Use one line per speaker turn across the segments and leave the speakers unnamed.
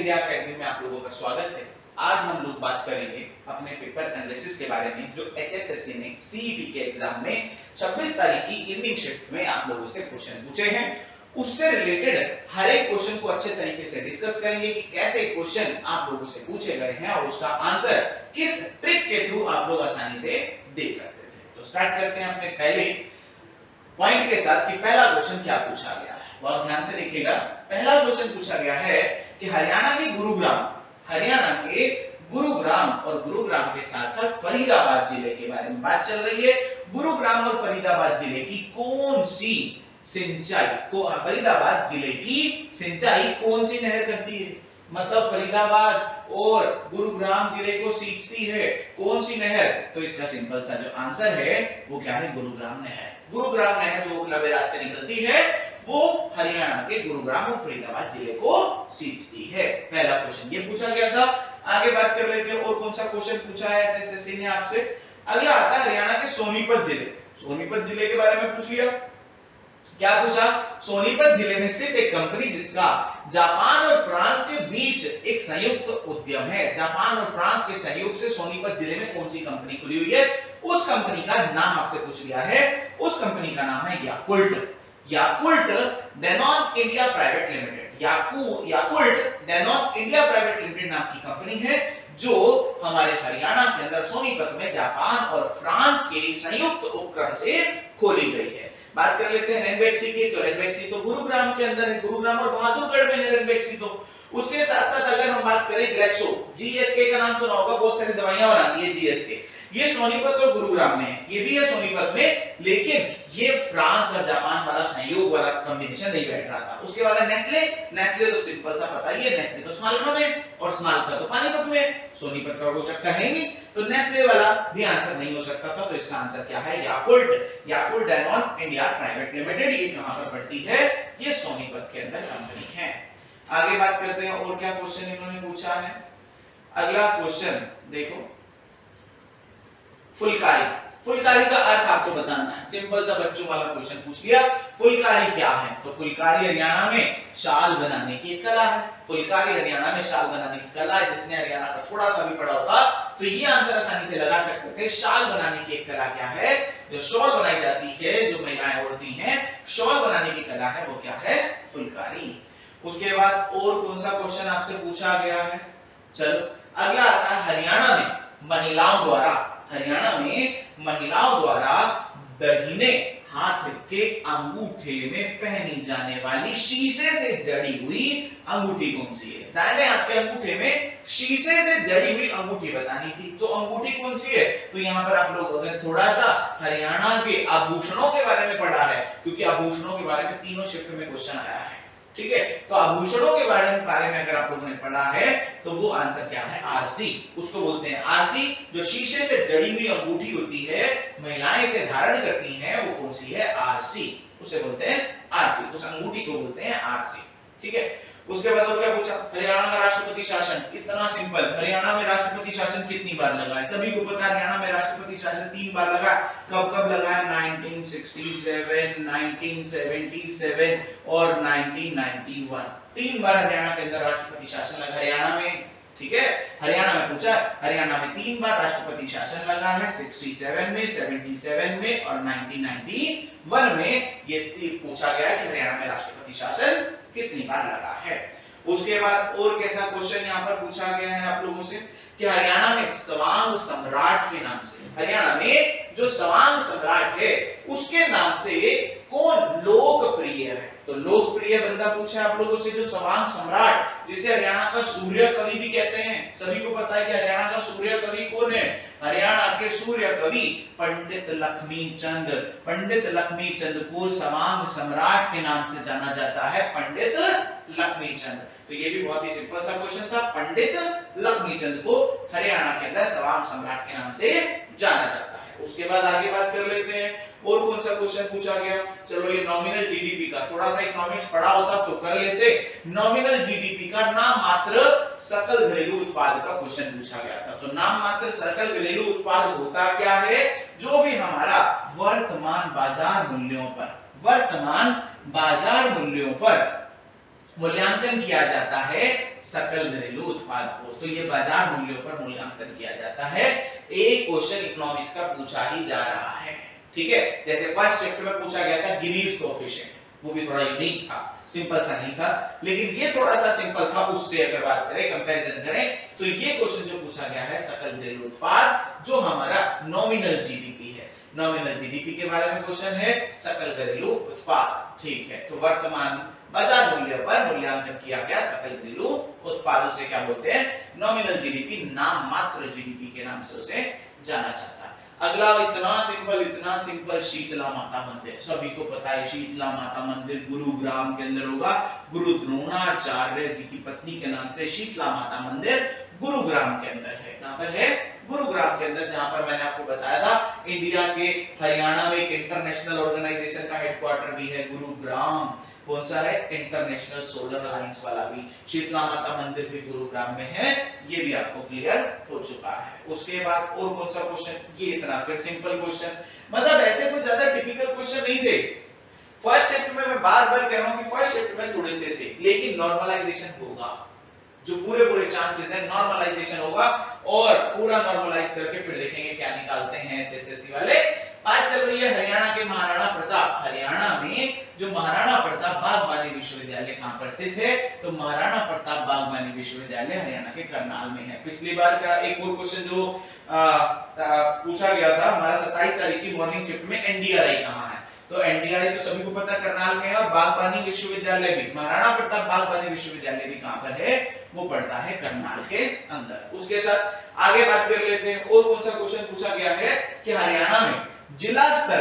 India academy में आप लोगों का स्वागत है। आज हम लोग बात करेंगे अपने पेपर एनालिसिस के बारे में जो एचएसएससी ने सीईटी के एग्जाम में 26 तारीख की इवनिंग शिफ्ट में आप लोगों से क्वेश्चन पूछे हैं। उससे रिलेटेड हर एक क्वेश्चन को अच्छे तरीके से डिस्कस करेंगे कि कैसे क्वेश्चन आप लोगों से पूछे गए हैं और उसका आंसर किस ट्रिक के थ्रू आप लोग आसानी से दे सकते थे। तो स्टार्ट करते हैं अपने पहले पॉइंट के साथ कि पहला क्वेश्चन क्या पूछा गया है। बहुत ध्यान से देखिएगा। पहला क्वेश्चन पूछा गया है कि हरियाणा के गुरुग्राम और गुरुग्राम के साथ साथ फरीदाबाद जिले के बारे में बात चल रही है। गुरुग्राम और फरीदाबाद जिले की कौन सी सिंचाई को फरीदाबाद जिले की सिंचाई कौन सी नहर करती है? मतलब फरीदाबाद और गुरुग्राम जिले को सींचती है कौन सी नहर? तो इसका सिंपल सा जो आंसर है वो क्या है? गुरुग्राम नहर। गुरुग्राम नहर जो ओखला बैराज से निकलती है वो हरियाणा के गुरुग्राम और फरीदाबाद जिले को सींचती है। पहला क्वेश्चन ये पूछा गया था। आगे बात कर लेते हैं और कौन सा क्वेश्चन पूछा है एचएसएससी ने आपसे। अगला आता है हरियाणा के सोनीपत जिले। सोनीपत जिले के बारे में पूछ लिया। क्या पूछा? सोनीपत जिले में स्थित एक कंपनी जिसका जापान और फ्रांस के बीच एक संयुक्त उद्यम है। जापान और फ्रांस के सहयोग से सोनीपत जिले में कौन सी कंपनी खुली हुई है? उस कंपनी का नाम आपसे पूछ लिया है। उस कंपनी का नाम है Yakult Danone India private limited. Yakult Danone India private limited नाम की कंपनी है जो हमारे हरियाणा के अंदर सोनीपत में जापान और फ्रांस के संयुक्त उपक्रम से खोली गई है। बात कर लेते हैं रेनबैक्सी की। तो रेनबैक्सी तो गुरुग्राम के अंदर है। गुरुग्राम और बहादुरगढ़ में है रेनबैक्सी। तो उसके साथ साथ अगर हम बात करें ग्लेक्सो, जीएसके का नाम सुना होगा, बहुत सारी दवाइयां बनाती है जीएसके। ये सोनीपत और गुरुग्राम में है। ये भी है सोनीपत में, लेकिन ये फ्रांस और जापान वाला संयोग वाला कॉम्बिनेशन नहीं बैठ रहा था। उसके बाद है नेस्ले तो सिंपल सा पता ही है, नेस्ले तो स्माल्खा में और स्माल्खा तो पानीपत में। सोनीपत का कोई चक्कर है नहीं, तो नेस्ले वाला भी आंसर नहीं हो सकता था। तो इसका आंसर क्या है? Yakult Danone India private limited. ये कहां पर पड़ती है? ये सोनीपत के अंदर कंपनी है। आगे बात करते हैं और क्या क्वेश्चन इन्होंने पूछा है। अगला क्वेश्चन देखो, फुलकारी का अर्थ आपको बताना है। सिंपल सा बच्चों वाला क्वेश्चन पूछ लिया। फुलकारी क्या है? तो फुलकारी हरियाणा में शाल बनाने की कला है। फुलकारी हरियाणा में शाल बनाने की कला है। जिसने हरियाणा का थोड़ा सा भी पढ़ा होगा तो ये आंसर आसानी से लगा सकते थे। शाल बनाने की एक कला क्या है? जो शॉल बनाई जाती है, जो महिलाएं ओढ़ती हैं, शॉल बनाने की कला है, वो क्या है? फुलकारी। उसके बाद और कौन सा क्वेश्चन आपसे पूछा गया है? चलो अगला आता है हरियाणा में महिलाओं द्वारा दाहिने हाथ के अंगूठे में पहनी जाने वाली शीशे से जड़ी हुई अंगूठी कौन सी है? दाहिने हाथ के अंगूठे में शीशे से जड़ी हुई अंगूठी बतानी थी। तो अंगूठी कौन सी है? तो यहाँ पर आप लोग अगर थोड़ा सा हरियाणा के आभूषणों के बारे में पढ़ा है, क्योंकि आभूषणों के बारे में तीनों शिफ्ट में क्वेश्चन आया है, ठीक है? तो आभूषणों के बारे में अगर आप लोगों ने पढ़ा है तो वो आंसर क्या है? आरसी। उसको बोलते हैं आरसी। जो शीशे से जड़ी हुई अंगूठी होती है, महिलाएं इसे धारण करती हैं, वो कौन सी है? आरसी। उसे बोलते हैं आरसी। उस अंगूठी को बोलते हैं आरसी, ठीक है? उसके बाद और क्या पूछा? हरियाणा का राष्ट्रपति शासन। कितना सिंपल। हरियाणा में राष्ट्रपति शासन कितनी बार लगा है? सभी को पता है हरियाणा में राष्ट्रपति शासन 3 बार लगा। कब लगा है? 1967, 1977 और 1991। 3 बार हरियाणा के अंदर राष्ट्रपति शासन लगा हरियाणा में, ठीक है? हरियाणा में पूछा, हरियाणा में 3 बार राष्ट्रपति शासन लगा है, 67 में, 77 में और 1991 में। ये पूछा गया है कि हरियाणा में राष्ट्रपति शासन कितनी बार लगा है। उसके बाद और कैसा क्वेश्चन यहाँ पर पूछा गया है आप लोगों से कि हरियाणा में सवांग सम्राट के नाम से, हरियाणा में जो सवांग सम्राट है उसके नाम से कौन लोकप्रिय है? तो लोकप्रिय बंदा पूछा आप लोगों से जो सवांग सम्राट, जिसे हरियाणा का सूर्य कवि भी कहते हैं। सभी को पता है कि हरियाणा का सूर्य कवि कौन है? हरियाणा के सूर्य कवि पंडित लक्ष्मीचंद को सवांग सम्राट के नाम से जाना जाता है, पंडित लक्ष्मीचंद। तो ये भी बहुत ही सिंपल सा क्वेश्चन था। पंडित लक्ष्मीचंद को हरियाणा के अंदर सवांग सम्राट के नाम से जाना जाता है। उसके बाद आगे बात कर लेते हैं और कौन सा क्वेश्चन पूछा गया। चलो ये नॉमिनल जीडीपी का थोड़ा सा इकोनॉमिक्स पढ़ा होता तो कर लेते। नॉमिनल जीडीपी का नाम मात्र सकल घरेलू उत्पाद का क्वेश्चन पूछा गया था। तो नाम मात्र सकल घरेलू उत्पाद होता क्या है? जो भी हमारा वर्तमान बाजार मूल्यों पर मूल्यांकन किया जाता है सकल घरेलू उत्पाद को। तो ये बाजार मूल्यों पर मूल्यांकन किया जाता है। एक क्वेश्चन इकोनॉमिक्स का पूछा ही जा रहा है, ठीक है। जैसे फर्स्ट शिफ्ट में पूछा गया था गिनीज कोएफिशिएंट, वो भी थोड़ा यूनिक था, सिंपल सा नहीं था, लेकिन ये थोड़ा सा सिंपल था। उससे अगर बात करें, कंपैरिजन करें, तो ये क्वेश्चन जो पूछा गया है सकल घरेलू उत्पाद, जो हमारा नॉमिनल जीडीपी है, नॉमिनल जीडीपी के बारे में क्वेश्चन है, सकल घरेलू उत्पाद, ठीक है। तो वर्तमान बाजार मूल्य पर मूल्यांकन किया गया सकल घरेलू उत्पादों से क्या बोलते हैं, नॉमिनल जीडीपी, नाम मात्र जीडीपी के नाम से उसे जाना जाता है। अगला इतना सिंपल शीतला माता मंदिर, सभी को पता है शीतला माता मंदिर गुरुग्राम के अंदर होगा। गुरु द्रोणाचार्य जी की पत्नी के नाम से शीतला माता मंदिर गुरुग्राम के अंदर है। कहां पर है, गुरुग्राम के अंदर, जहां पर मैंने आपको बताया था इंडिया के हरियाणा में एक इंटरनेशनल ऑर्गेनाइजेशन का हेडक्वार्टर भी है गुरुग्राम। कौन सा है, इंटरनेशनल सोलर अलायंस वाला भी। शीतला माता मंदिर भी गुरुग्राम में है, ये भी आपको क्लियर हो चुका है। उसके बाद और कौन सा क्वेश्चन, ये इतना फिर सिंपल क्वेश्चन, मतलब ऐसे कुछ ज्यादा टिपिकल क्वेश्चन नहीं थे। फर्स्ट शिफ्ट में मैं बार बार कह रहा हूं कि फर्स्ट शिफ्ट में थोड़े से थे, लेकिन नॉर्मलाइजेशन होगा, जो पूरे चांसेस है नॉर्मलाइजेशन होगा, और पूरा नॉर्मलाइज करके फिर देखेंगे क्या निकालते हैं एचएसएससी वाले। बात चल रही है हरियाणा के महाराणा प्रताप। हरियाणा में जो महाराणा प्रताप बागवानी विश्वविद्यालय कहां पर स्थित है, तो महाराणा प्रताप बागवानी विश्वविद्यालय हरियाणा के करनाल में है। पिछली बार का एक और क्वेश्चन जो पूछा गया था हमारा 27 तारीख की मॉर्निंग शिफ्ट में, एनडीआरआई कहां है, तो एनडीआरआई तो सभी को पता है करनाल में है, और बागवानी विश्वविद्यालय भी, महाराणा प्रताप बागवानी विश्वविद्यालय भी कहां पर है, वो पड़ता है करनाल के अंदर। उसके साथ आगे बात कर लेते हैं, और कौन सा क्वेश्चन पूछा गया है कि हरियाणा में जिला स्तर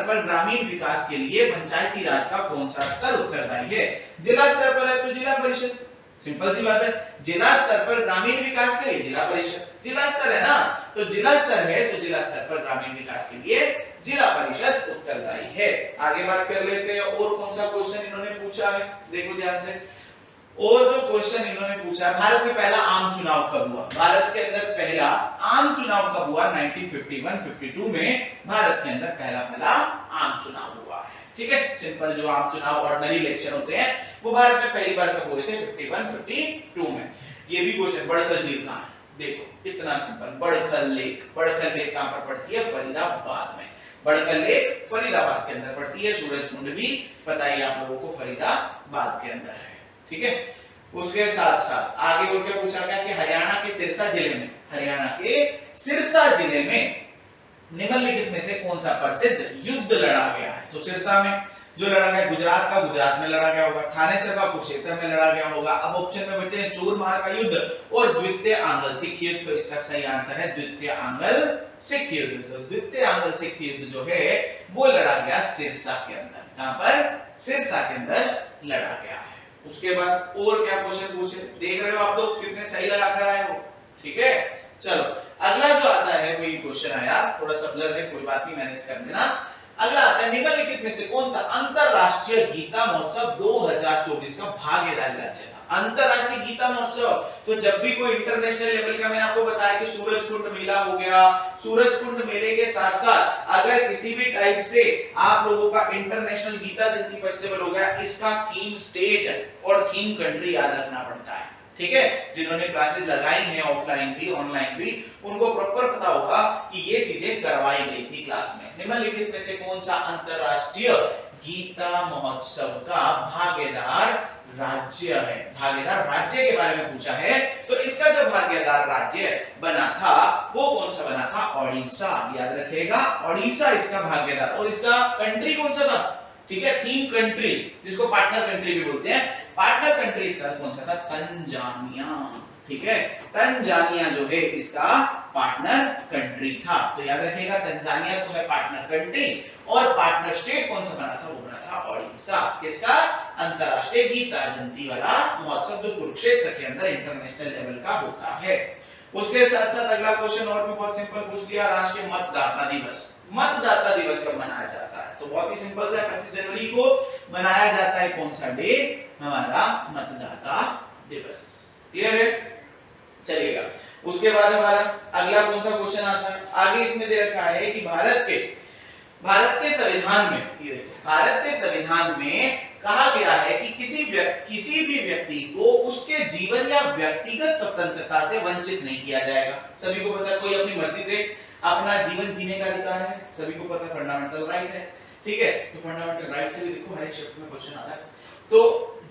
पर ग्रामीण विकास के लिए पंचायती राज का कौन सा स्तर उत्तरदायी है। जिला स्तर पर है तो जिला परिषद, सिंपल सी बात है। जिला स्तर पर ग्रामीण विकास के लिए जिला परिषद, जिला स्तर है ना, तो जिला स्तर है तो जिला स्तर पर ग्रामीण विकास के लिए जिला परिषद उत्तरदायी है। आगे बात कर लेते हैं, और कौन सा क्वेश्चन इन्होंने पूछा है, देखो ध्यान से। और जो क्वेश्चन इन्होंने पूछा है, भारत में पहला आम चुनाव कब हुआ, भारत के अंदर पहला आम चुनाव कब हुआ, 1951-52 में भारत के अंदर पहला आम चुनाव हुआ है, ठीक है। सिंपल जो आम चुनाव ऑर्डिनरी इलेक्शन होते हैं वो भारत में पहली बार कब हुए थे, 51-52 में। ये भी क्वेश्चन, बड़खल झील कहां है, देखो इतना सिंपल, बड़खल लेक कहां पर पड़ती है, फरीदाबाद में। बड़खल लेक फरीदाबाद के अंदर पड़ती है, सूरजकुंड भी पता ही आप लोगों को फरीदाबाद के अंदर है, ठीक है। उसके साथ साथ आगे और क्या पूछा गया कि हरियाणा के सिरसा जिले में निम्नलिखित में से कौन सा प्रसिद्ध युद्ध लड़ा गया है। तो सिरसा में जो लड़ा गया, गुजरात में लड़ा गया होगा, थानेसर का कुरुक्षेत्र में लड़ा गया होगा। अब ऑप्शन में बचे चूरमार का युद्ध और द्वितीय आंग्ल सिख युद्ध, तो इसका सही आंसर है द्वितीय आंग्ल सिख युद्ध। तो द्वितीय आंग्ल सिख युद्ध जो है वो लड़ा गया सिरसा के अंदर, कहां पर, सिरसा के अंदर लड़ा गया है। उसके बाद और क्या क्वेश्चन पूछे, देख रहे हो आप लोग कितने सही लगा कर आए हो, ठीक है। चलो अगला जो आता है वही क्वेश्चन आया, थोड़ा सा ब्लर है, कोई बात नहीं, मैनेज कर लेना। अगला आता है निम्नलिखित में से कौन सा अंतरराष्ट्रीय गीता महोत्सव 2024 का भागीदारी राज्य था। अंतरराष्ट्रीय गीता महोत्सव, तो जब भी कोई इंटरनेशनल लेवल का, मैंने आपको बताया कि सूरजकुंड मेला हो गया, सूरजकुंड मेले के साथ साथ अगर किसी भी टाइप से आप लोगों का इंटरनेशनल गीता जयंती फेस्टिवल हो गया, इसका थीम स्टेट और थीम कंट्री याद रखना पड़ता है, ठीक है। जिन्होंने क्लासेस लगाई हैं ऑफलाइन भी ऑनलाइन भी, उनको प्रॉपर पता होगा कि ये चीजें करवाई गई थी क्लास में। निम्नलिखित में से कौन सा अंतरराष्ट्रीय गीता महोत्सव का भागीदार राज्य है, भागीदार राज्य के बारे में पूछा है, तो इसका जो भागीदार राज्य बना था वो कौन सा बना था, ओडिशा, याद रखिएगा, ओडिशा इसका भागीदार। और इसका कंट्री कौन सा था, ठीक है, थीम कंट्री, जिसको पार्टनर कंट्री भी बोलते हैं, पार्टनर कंट्री इसका कौन सा था, तंजानिया, ठीक है। तंजानिया जो है इसका पार्टनर कंट्री था, तो याद रखिएगा तंजानिया तो है पार्टनर कंट्री, और पार्टनर स्टेट कौन सा बना था, वो बना था ओडिशा। किसका, अंतरराष्ट्रीय गीता जयंती वाला महोत्सव जो कुरुक्षेत्र के अंदर इंटरनेशनल लेवल का होता है। उसके साथ साथ अगला क्वेश्चन और भी बहुत सिंपल पूछ लिया, राष्ट्रीय मतदाता दिवस, मतदाता दिवस कब मनाया जाता है, तो बहुत ही सिंपल सा 25 जनवरी को मनाया जाता है। कौन सा डे, हमारा मतदाता दिवस, क्लियर है, चलिएगा। उसके बाद हमारा अगला कौन सा क्वेश्चन आता है, आगे इसमें दे रखा है कि भारत के भारत के संविधान में, ये देखो, भारत के संविधान में कहा गया है कि किसी भी व्यक्ति को उसके जीवन या व्यक्तिगत स्वतंत्रता से वंचित नहीं किया जाएगा। सभी को पता है कोई अपनी मर्जी से अपना जीवन जीने का अधिकार है, सभी को पता है फंडामेंटल राइट है, ठीक है। तो फंडामेंटल राइट से भी देखो हर एक शब्द में क्वेश्चन आता है, तो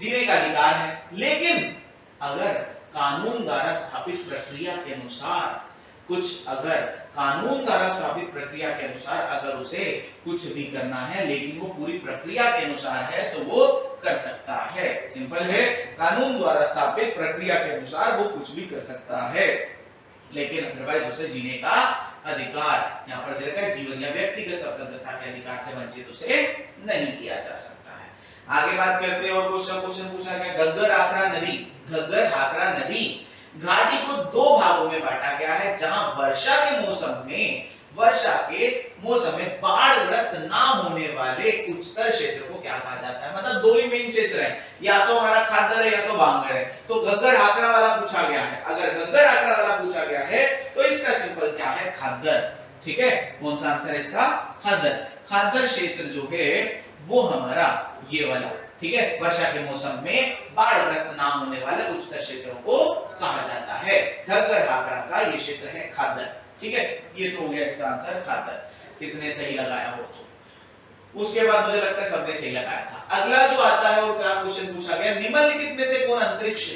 जीने का अधिकार है। लेकिन अगर कानून द्वारा स्थापित प्रक्रिया के अनुसार अगर उसे कुछ भी करना है, लेकिन वो पूरी प्रक्रिया के अनुसार है, तो वो कर सकता है। सिंपल है, कानून द्वारा स्थापित प्रक्रिया के अनुसार वो कुछ भी कर सकता है, लेकिन अदरवाइज उसे जीने का अधिकार, यहाँ पर देखा है जीवन या व्यक्तिगत स्वतंत्रता के अधिकार से वंचित उसे नहीं किया जा सकता है। आगे बात करते हैं और क्वेश्चन पूछा गया, घग्गर हाकरा नदी घाटी को दो भागों में बांटा गया है, जहां वर्षा के मौसम में बाढ़ग्रस्त ना होने वाले उच्चतर क्षेत्र को क्या कहा जाता है। मतलब दो ही मेन क्षेत्र हैं, या तो हमारा खादर है या तो बांगर है। तो घग्गर हाकरा वाला पूछा गया है, अगर घग्गर हाकरा वाला पूछा गया है तो इसका सिंपल क्या है, खादर, ठीक है। कौन सा आंसर है इसका, खादर क्षेत्र जो है वो हमारा ये वाला, ठीक है, वर्षा के मौसम में बाढ़ग्रस्त ना होने वाले उच्चतर क्षेत्रों को कहा जाता है। घग्गर हाकरा का ये क्षेत्र है खादर, ठीक है। ये तो हो गया इसका आंसर खादर, किसने सही लगाया हो तो। उसके बाद मुझे लगता है सबने सही लगाया था। अगला जो आता है और क्या क्वेश्चन पूछा गया, निम्नलिखित में से कौन अंतरिक्ष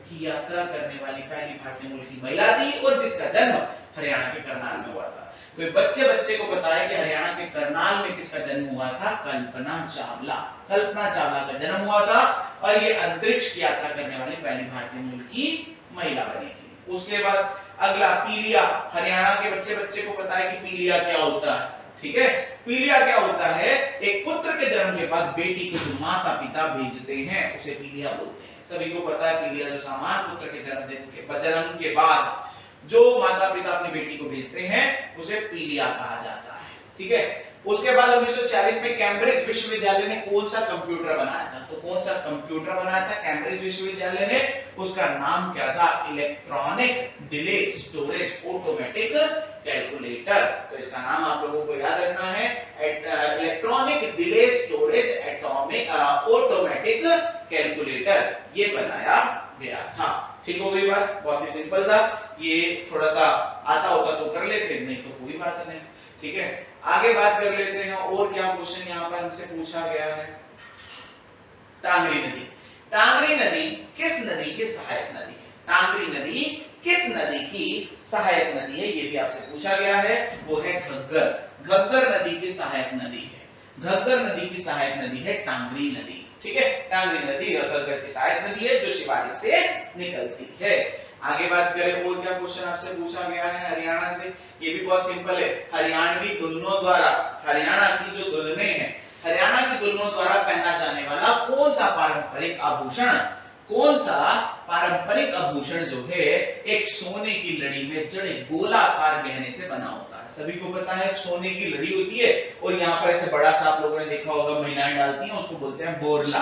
की यात्रा करने वाली पहली भारतीय मूल की महिला थी और जिसका जन्म हरियाणा के करनाल में हुआ था। तो बच्चे को बताया कि हरियाणा के करनाल में किसका जन्म हुआ था, कल्पना चावला का जन्म हुआ था, और ये अंतरिक्ष की यात्रा करने वाली पहली भारतीय मूल की महिला बनी थी। उसके बाद अगला पीलिया, हरियाणा के बच्चे को पता है कि पीलिया क्या होता है, ठीक है। पीलिया क्या होता है, एक पुत्र के जन्म के बाद बेटी को जो माता पिता भेजते हैं उसे पीलिया बोलते हैं। सभी को पता है पीलिया जो सामान पुत्र के जन्म के बाद जो माता पिता अपनी बेटी को भेजते हैं उसे पीलिया कहा जाता है, ठीक है। उसके बाद 1946 में कैम्ब्रिज विश्वविद्यालय ने कौन सा कंप्यूटर बनाया था, तो कौन सा कंप्यूटर बनाया था कैम्ब्रिज विश्वविद्यालय ने, उसका नाम क्या था, electronic delay storage automatic calculator. तो इसका नाम आप लोगों को याद रखना है, electronic delay storage automatic calculator, ये बनाया गया था। ठीक हो गई बात, बहुत ही सिंपल था। ये थोड़ा सा आता होता तो कर लेते, नहीं तो कोई बात नहीं, ठीक है। आगे बात कर लेते हैं और क्या क्वेश्चन यहाँ पर हमसे पूछा गया है। टांगरी नदी किस नदी की सहायक नदी है, टांगरी नदी किस नदी की सहायक नदी है, ये भी आपसे पूछा गया है। वो है घग्गर नदी की सहायक नदी है, घग्गर नदी की सहायक नदी है टांगरी नदी, ठीक है। टांगरी नदी घग्गर की सहायक नदी है जो शिवालिक से निकलती है। आगे बात करें और क्या क्वेश्चन आपसे पूछा गया है हरियाणा से, ये भी बहुत सिंपल है। हरियाणवी दुल्हनों द्वारा, हरियाणा की जो दुल्हनें हैं, हरियाणा की दुल्हनों द्वारा पहना जाने वाला कौन सा पारंपरिक आभूषण जो है एक सोने की लड़ी में जड़े गोलाकार गहने से बना होता है। सभी को पता है सोने की लड़ी होती है और यहाँ पर ऐसे बड़ा सा आप लोगों ने देखा होगा महिलाएं डालती हैं, उसको बोलते हैं बोरला।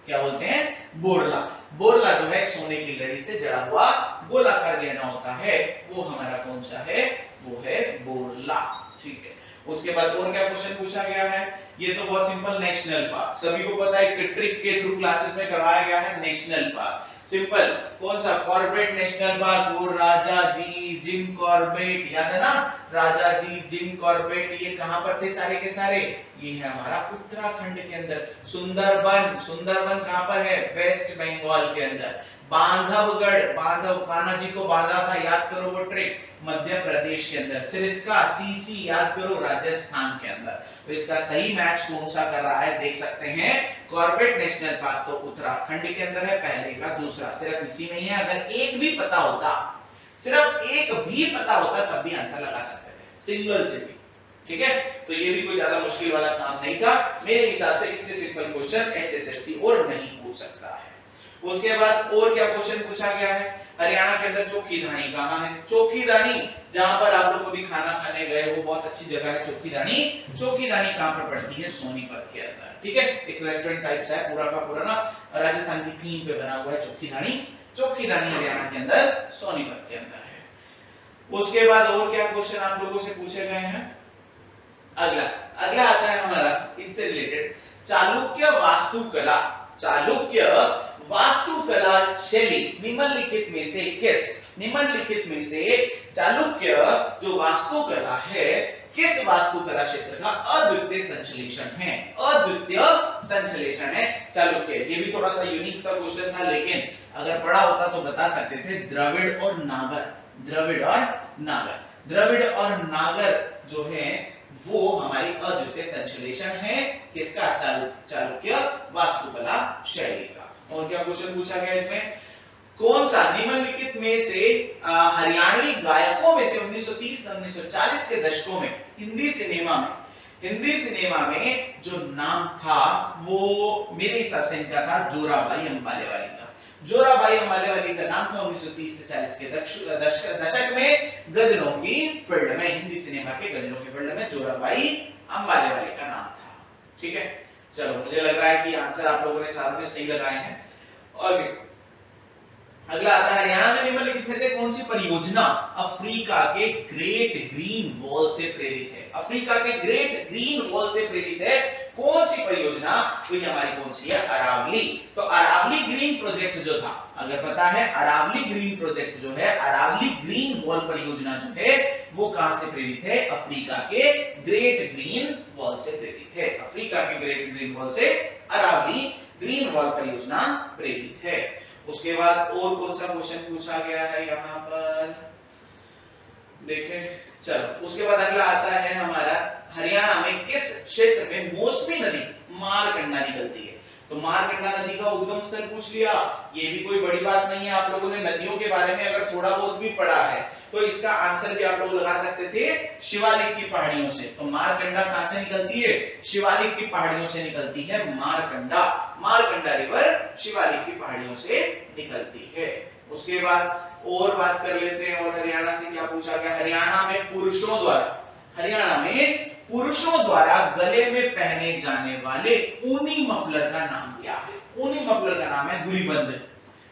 क्या बोलते हैं, बोरला जो है सोने की लड़ी से जड़ा हुआ गोलाकार गहना होता है, वो हमारा कौन सा है, वो है बोरला, ठीक है। उसके बाद और क्या क्वेश्चन पूछा गया है, ये तो बहुत सिंपल, नेशनल पार्क। सभी को पता है कि ट्रिक के थ्रू क्लासेस में करवाया गया है नेशनल पार्क। सिंपल, कौन सा, कॉर्बेट नेशनल पार्क, वो राजा जी जिम कॉर्बेट, याद है ना, राजा जी जिम कॉर्बेट, ये कहां पर थे सारे के सारे, ये है हमारा उत्तराखंड के अंदर। सुंदरबन कहां पर है, वेस्ट बंगाल के अंदर। बांधव कान्हा जी को बांधा था, याद करो वो ट्रिक, मध्य प्रदेश के अंदर। सिरस्का सीसी याद करो, राजस्थान के अंदर। तो इसका सही मैच कौन सा कर रहा है देख सकते हैं, कॉर्बेट नेशनल पार्क तो उत्तराखंड के अंदर है, पहले का दूसरा सिर्फ इसी में ही है। अगर एक भी पता होता, सिर्फ एक भी पता होता तब भी आंसर लगा सकते थे, सिंगल से भी, ठीक है। तो ये भी कोई ज्यादा मुश्किल वाला काम नहीं था मेरे हिसाब से, इससे सिंपल क्वेश्चन एचएसएससी और नहीं पूछ सकता है। उसके बाद और क्या क्वेश्चन पूछा गया है, हरियाणा के अंदर चोखीधानी कहां है, चोखीधानी जहां पर आप लोग कभी खाना खाने गए हो, बहुत अच्छी जगह है चोखीधानी कहां पर पड़ती है, सोनीपत के अंदर, ठीक है। एक रेस्टोरेंट टाइप सा है, पूरा का पूरा ना राजस्थान की थीम पे बना हुआ है चोखीधानी हरियाणा के अंदर, सोनीपत के अंदर है। उसके बाद और क्या क्वेश्चन आप लोगों से पूछे गए हैं, अगला अगला आता है हमारा इससे रिलेटेड चालुक्य वास्तुकला। चालुक्य वास्तुकला शैली निम्नलिखित में से किस, निम्नलिखित में से चालुक्य जो वास्तुकला है किस वास्तुकला क्षेत्र का अद्वितीय संश्लेषण है, अद्वितीय संश्लेषण है चालुक्य। ये भी थोड़ा सा यूनिक सा क्वेश्चन था, लेकिन अगर पढ़ा होता तो बता सकते थे। द्रविड़ और नागर, द्रविड़ और नागर, द्रविड़ और नागर जो है वो हमारी अद्वितीय संश्लेषण है किसका, चालुक्य वास्तुकला शैली का। और क्या क्वेश्चन पूछा गया इसमें, कौन सा निम्नलिखित में से हरियाणवी गायकों में से 1930 1940 के दशकों में हिंदी सिनेमा में जो नाम था वो मेरे हिसाब से इनका था जोराबाई अंबालेवाली का। जोराबाई अंबालेवाली का नाम था 1930 से 40 के दशक में गजलों की फील्ड में, हिंदी सिनेमा के गजलों की फील्ड में जोराबाई अंबालेवाली का नाम था। ठीक है, चलो मुझे लग रहा है कि आंसर आप लोगों ने सारों ने सही लगाए हैं। और अगला आता है हरियाणा में निम्नलिखित में से कौन सी परियोजना अफ्रीका के ग्रेट ग्रीन वॉल से प्रेरित है, अफ्रीका के ग्रेट ग्रीन वॉल से प्रेरित है कौन सी परियोजना, तो ये हमारी कौन सी है, अरावली। तो अरावली ग्रीन प्रोजेक्ट जो था, अगर पता है अरावली ग्रीन प्रोजेक्ट जो है, अरावली ग्रीन वॉल परियोजना जो है वो कहां से प्रेरित है, अफ्रीका के ग्रेट ग्रीन वॉल से प्रेरित है। अफ्रीका के ग्रेट ग्रीन वॉल से अरावली ग्रीन वॉल परियोजना प्रेरित है। उसके बाद और कौन सा क्वेश्चन पूछा गया है यहाँ पर देखें, चलो उसके बाद अगला आता है हमारा हरियाणा में किस क्षेत्र में मौसमी नदी मारकंडा निकलती है। तो मारकंडा नदी का उद्गम स्थल पूछ लिया, ये भी कोई बड़ी बात नहीं है। आप लोगों ने नदियों के बारे में अगर थोड़ा बहुत भी पढ़ा है तो इसका आंसर भी आप लोग लगा सकते थे शिवालिक की पहाड़ियों से। तो मारकंडा कहां से निकलती है, शिवालिक की पहाड़ियों से निकलती है मारकंडा, मारकंडा रिवर शिवालिक की पहाड़ियों से निकलती है। उसके बाद और बात कर लेते हैं, और हरियाणा से क्या पूछा गया, हरियाणा में पुरुषों द्वारा, हरियाणा में पुरुषों द्वारा गले में पहने जाने वाले ऊनी मफलर का नाम क्या है। ऊनी मफलर का नाम है गुलीबंद,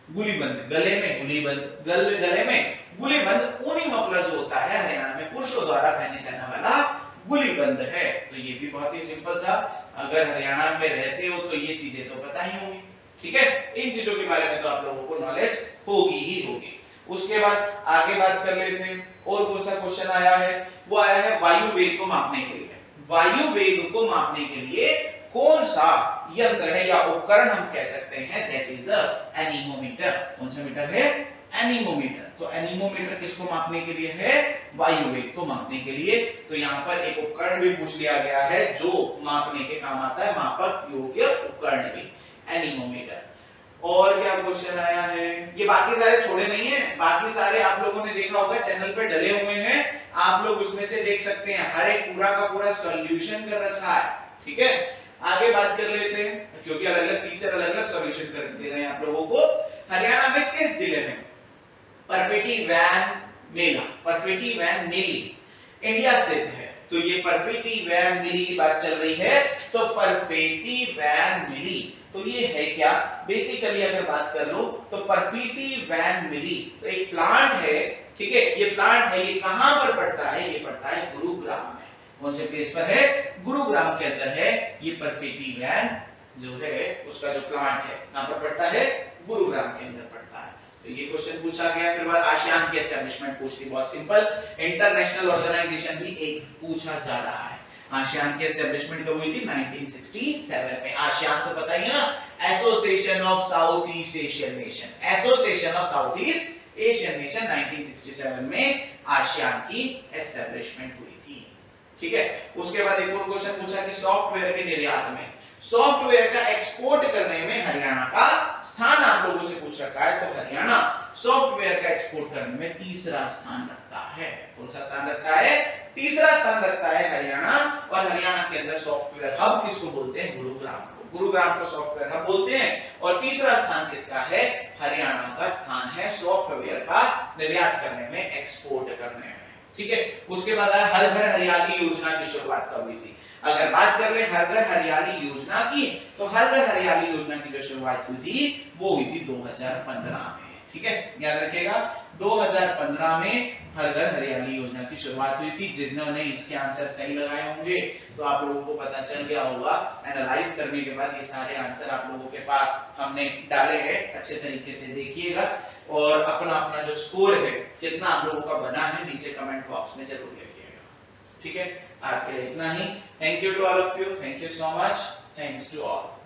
गुलीबंद, गले में गुलीबंद, गले में गुलीबंद ऊनी मफलर जो होता है हरियाणा में पुरुषों द्वारा पहने जाने वाला गुलीबंद है। तो ये भी बहुत ही सिंपल था, अगर हरियाणा में रहते हो तो ये चीजें तो पता ही होंगी। ठीक है, इन चीजों के बारे में तो आप लोगों को नॉलेज होगी ही होगी। उसके बाद आगे बात कर लेते हैं, और कौन सा क्वेश्चन आया है, वो आया है वायु वेग को मापने के लिए। वायु वेग को मापने के लिए कौन सा यंत्र है या उपकरण हम कह सकते हैं, दैट इज एनीमोमीटर। कौन सा मीटर है, एनीमोमीटर। तो एनीमोमीटर किसको मापने के लिए है, वायु वेग को मापने के लिए। तो यहाँ पर एक उपकरण भी पूछ लिया गया है जो मापने के काम आता है, मापक योग्य उपकरण भी, एनीमोमीटर। और क्या क्वेश्चन आया है, ये बाकी सारे छोड़े नहीं है, बाकी सारे आप लोगों ने देखा होगा चैनल पे डले हुए हैं, आप लोग उसमें से देख सकते हैं, हर एक पूरा का पूरा सॉल्यूशन कर रखा है। ठीक है, आगे बात कर लेते हैं, क्योंकि अलग अलग टीचर अलग अलग सॉल्यूशन कर दे रहे हैं आप लोगों को। हरियाणा में किस जिले में परफेटी वैन मेला, परफेटी वैन मेली इंडिया स्थित है। तो ये परफेटी वैन मिली की बात चल रही है, तो परफेटी वैन मिली तो ये है क्या, बेसिकली अगर बात कर लो तो परफेटी वैन मिली तो एक प्लांट है। ठीक है, ये प्लांट है, ये कहां पर पड़ता है, ये पड़ता है गुरुग्राम में। कौन से प्लेस पर है, गुरुग्राम के अंदर है ये परफेटी वैन जो है, उसका जो प्लांट है कहां पर पड़ता है, गुरुग्राम के अंदर पड़ता है। तो ये क्वेश्चन पूछा गया। फिर बाद आसियान की एस्टेब्लिशमेंट पूछती, बहुत सिंपल, इंटरनेशनल ऑर्गेनाइजेशन भी एक पूछा जा रहा है। आसियान की एस्टेब्लिशमेंट कब हुई थी, 1967 में। आसियान तो पता ही है ना, association of south east Asian nation, association of south east Asian nation, 1967 में आसियान की एस्टेब्लिशमेंट हुई थी। ठीक है, उसके बाद एक और क्वेश्चन पूछा कि सॉफ्टवेयर के निर्यात में, सॉफ्टवेयर का एक्सपोर्ट करने में हरियाणा का स्थान आप लोगों से पूछ रखा है। तो हरियाणा सॉफ्टवेयर का एक्सपोर्ट करने में तीसरा स्थान रखता है। कौन सा स्थान रखता है, तीसरा स्थान रखता है हरियाणा। और हरियाणा के अंदर सॉफ्टवेयर हब किसको बोलते हैं, गुरुग्राम को, गुरुग्राम को सॉफ्टवेयर हब बोलते हैं। और तीसरा स्थान किसका है, हरियाणा का स्थान है सॉफ्टवेयर का निर्यात करने में, एक्सपोर्ट करने में। ठीक है, उसके बाद आया हर घर हरियाली योजना की शुरुआत कब हुई थी। अगर बात कर ले हर घर हरियाली योजना की, तो हर घर हरियाली योजना की जो शुरुआत हुई थी वो हुई थी 2015 में। ठीक है, याद रखिएगा 2015 में हर घर हरियाली योजना की शुरुआत हुई थी। जिन्होंने इसके आंसर सही लगाए होंगे तो आप लोगों को पता चल गया होगा। एनालाइज करने के बाद ये सारे आंसर आप लोगों के पास हमने डाले हैं, अच्छे तरीके से देखिएगा और अपना अपना जो स्कोर है कितना आप लोगों का बना है नीचे कमेंट बॉक्स में जरूर लिखिएगा। ठीक है, आज के लिए इतना ही। Thank you to all of you, thank you so much, thanks to all.